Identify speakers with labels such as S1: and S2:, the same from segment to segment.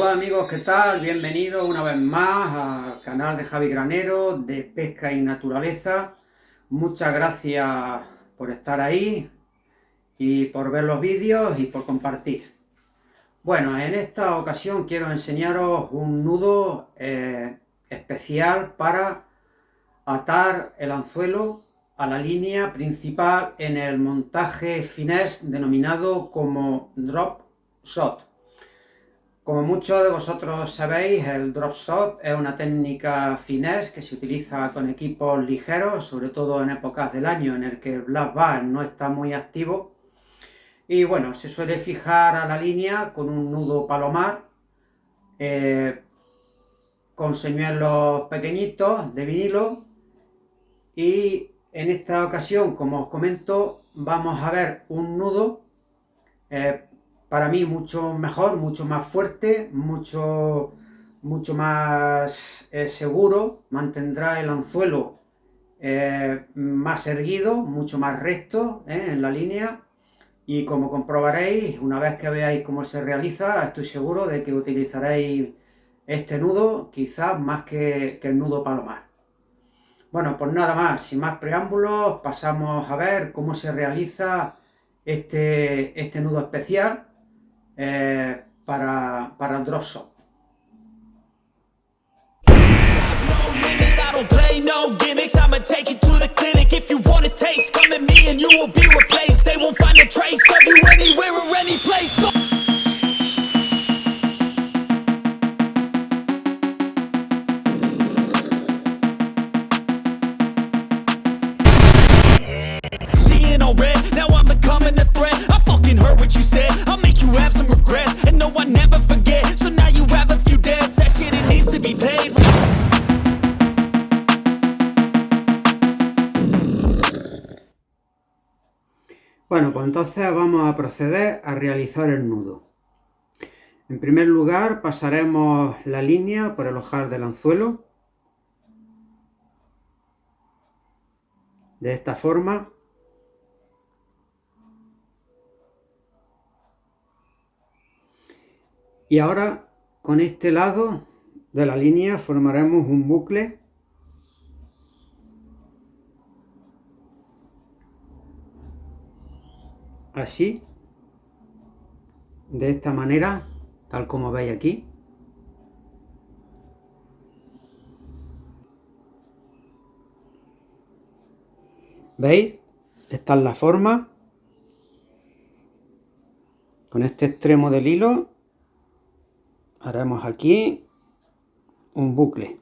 S1: Hola amigos, ¿qué tal? Bienvenidos una vez más al canal de Javi Granero de Pesca y Naturaleza. Muchas gracias por estar ahí y por ver los vídeos y por compartir. Bueno, en esta ocasión quiero enseñaros un nudo especial para atar el anzuelo a la línea principal en el montaje finés denominado como drop shot. Como muchos de vosotros sabéis, el drop shot es una técnica finés que se utiliza con equipos ligeros, sobre todo en épocas del año en el que el black bass no está muy activo. Y bueno, se suele fijar a la línea con un nudo palomar, con señuelos pequeñitos de vinilo. Y en esta ocasión, como os comento, vamos a ver un nudo para mí mucho mejor, mucho más fuerte, mucho más seguro. Mantendrá el anzuelo más erguido, mucho más recto en la línea. Y como comprobaréis, una vez que veáis cómo se realiza, estoy seguro de que utilizaréis este nudo quizás más que el nudo palomar. Bueno, pues nada más, sin más preámbulos, pasamos a ver cómo se realiza este nudo especial para el drop shot. Bueno, pues entonces vamos a proceder a realizar el nudo. En primer lugar pasaremos la línea por el ojal del anzuelo, de esta forma. Y ahora con este lado de la línea formaremos un bucle así, de esta manera, tal como veis aquí. ¿Veis? Esta es la forma. Con este extremo del hilo haremos aquí un bucle,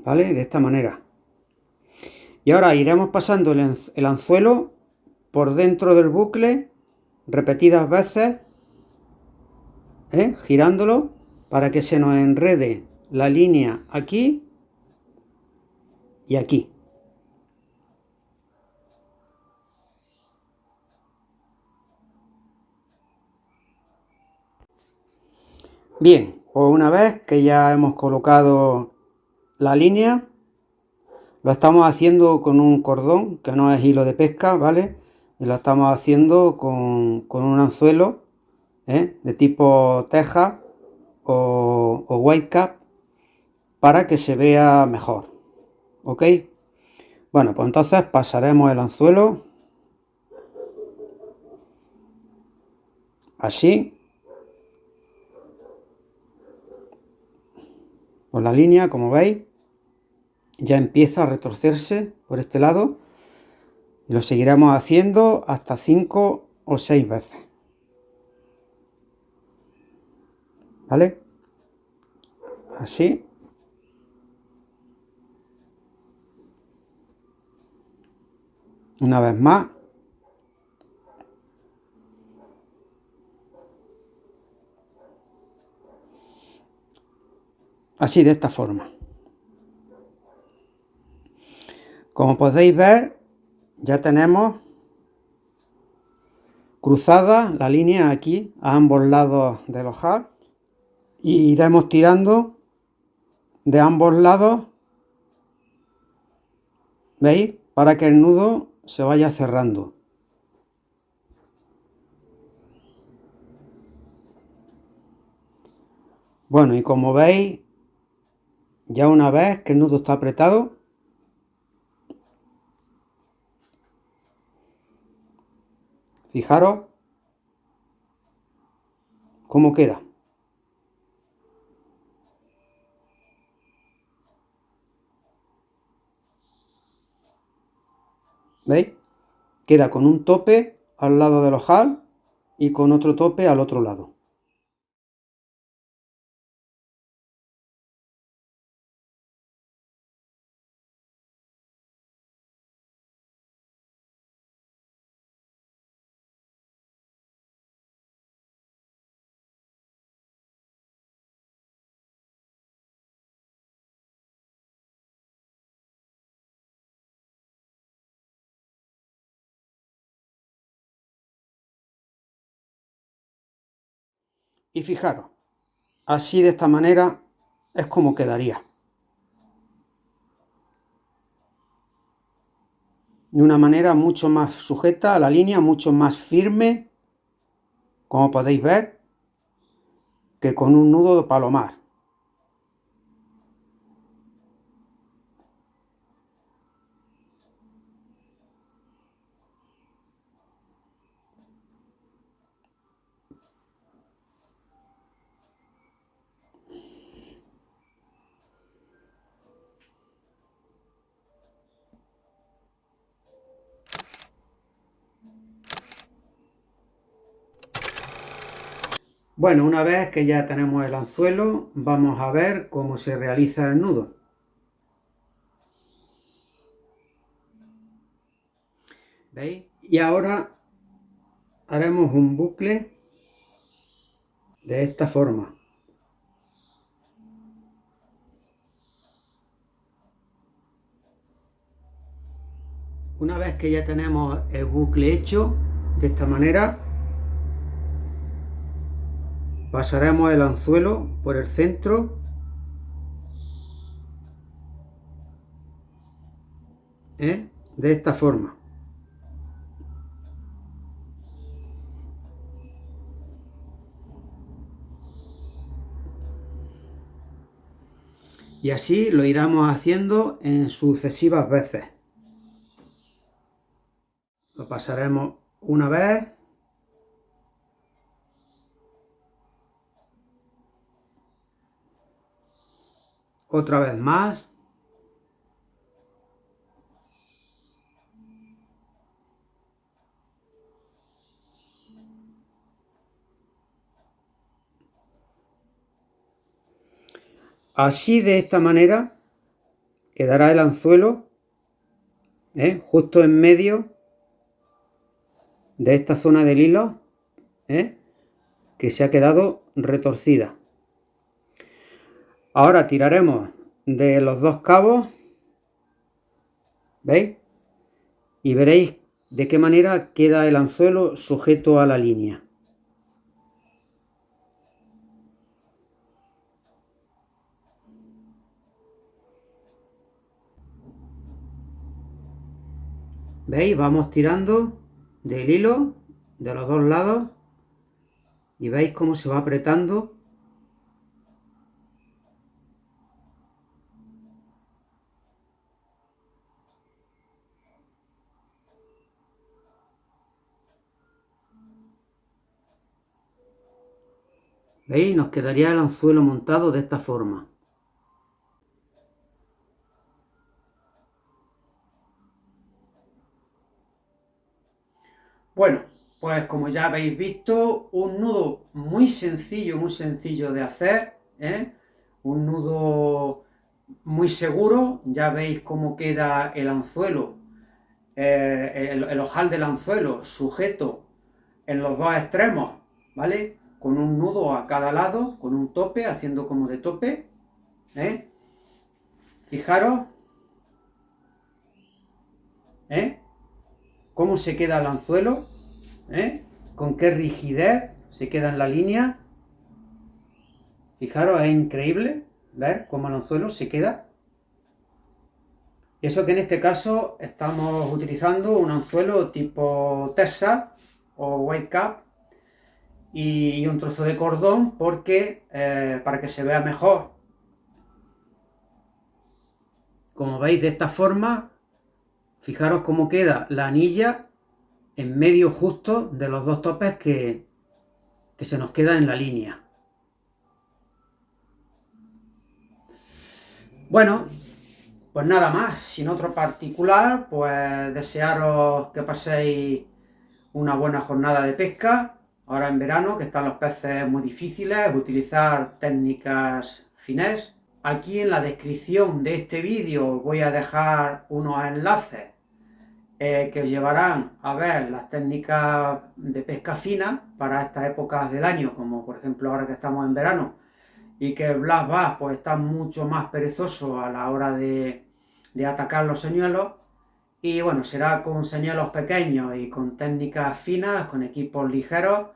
S1: ¿vale? De esta manera. Y ahora iremos pasando el anzuelo por dentro del bucle repetidas veces, girándolo para que se nos enrede la línea aquí y aquí. Bien, pues una vez que ya hemos colocado la línea, lo estamos haciendo con un cordón que no es hilo de pesca, ¿vale? Y lo estamos haciendo con un anzuelo de tipo teja o whitecap para que se vea mejor, ¿ok? Bueno, pues entonces pasaremos el anzuelo así por la línea, como veis. Ya empieza a retorcerse por este lado y lo seguiremos haciendo hasta 5 o 6 veces, ¿vale? Así. Una vez más. Así, de esta forma. Como podéis ver, ya tenemos cruzada la línea aquí a ambos lados del ojal y iremos tirando de ambos lados, ¿veis? Para que el nudo se vaya cerrando. Bueno, y como veis, ya una vez que el nudo está apretado, fijaros cómo queda. ¿Veis? Queda con un tope al lado del ojal y con otro tope al otro lado. Y fijaros, así de esta manera es como quedaría. De una manera mucho más sujeta a la línea, mucho más firme, como podéis ver, que con un nudo de palomar. Bueno, una vez que ya tenemos el anzuelo, vamos a ver cómo se realiza el nudo. ¿Veis? Y ahora haremos un bucle de esta forma. Una vez que ya tenemos el bucle hecho, de esta manera, pasaremos el anzuelo por el centro, de esta forma. Y así lo iremos haciendo en sucesivas veces. Lo pasaremos una vez, otra vez más, así de esta manera quedará el anzuelo justo en medio de esta zona del hilo que se ha quedado retorcida. Ahora tiraremos de los dos cabos, ¿veis? Y veréis de qué manera queda el anzuelo sujeto a la línea. ¿Veis? Vamos tirando del hilo de los dos lados y veis cómo se va apretando. ¿Veis? Nos quedaría el anzuelo montado de esta forma. Bueno, pues como ya habéis visto, un nudo muy sencillo de hacer, un nudo muy seguro. Ya veis cómo queda el anzuelo, el ojal del anzuelo sujeto en los dos extremos, ¿vale? Con un nudo a cada lado, con un tope, haciendo como de tope, Fijaros, cómo se queda el anzuelo, con qué rigidez se queda en la línea. Fijaros, es increíble ver cómo el anzuelo se queda. Eso que en este caso estamos utilizando un anzuelo tipo Texas o White Cap, y un trozo de cordón porque para que se vea mejor. Como veis, de esta forma, fijaros cómo queda la anilla en medio justo de los dos topes que se nos queda en la línea. Bueno, pues nada más, sin otro particular, pues desearos que paséis una buena jornada de pesca, ahora en verano, que están los peces muy difíciles, utilizar técnicas finés. Aquí en la descripción de este vídeo voy a dejar unos enlaces que os llevarán a ver las técnicas de pesca fina para estas épocas del año, como por ejemplo ahora que estamos en verano, y que el Black Bass pues está mucho más perezoso a la hora de atacar los señuelos. Y bueno, será con señuelos pequeños y con técnicas finas, con equipos ligeros,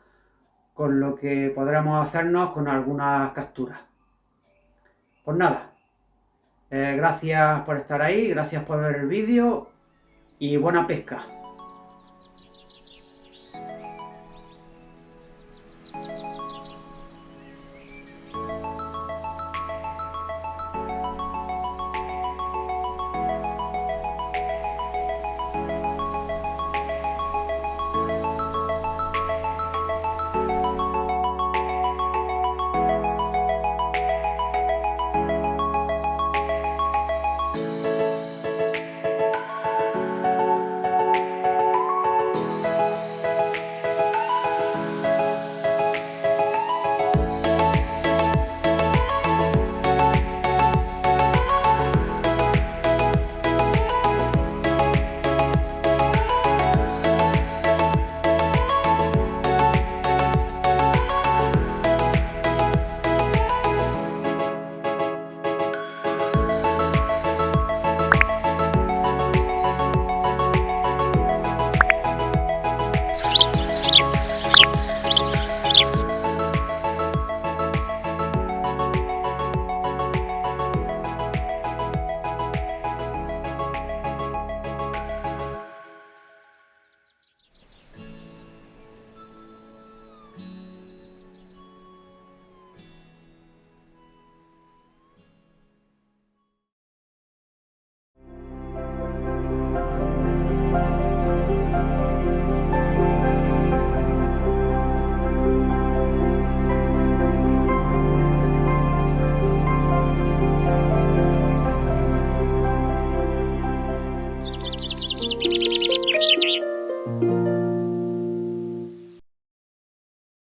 S1: con lo que podremos hacernos con algunas capturas. Pues nada, gracias por estar ahí, gracias por ver el vídeo y buena pesca.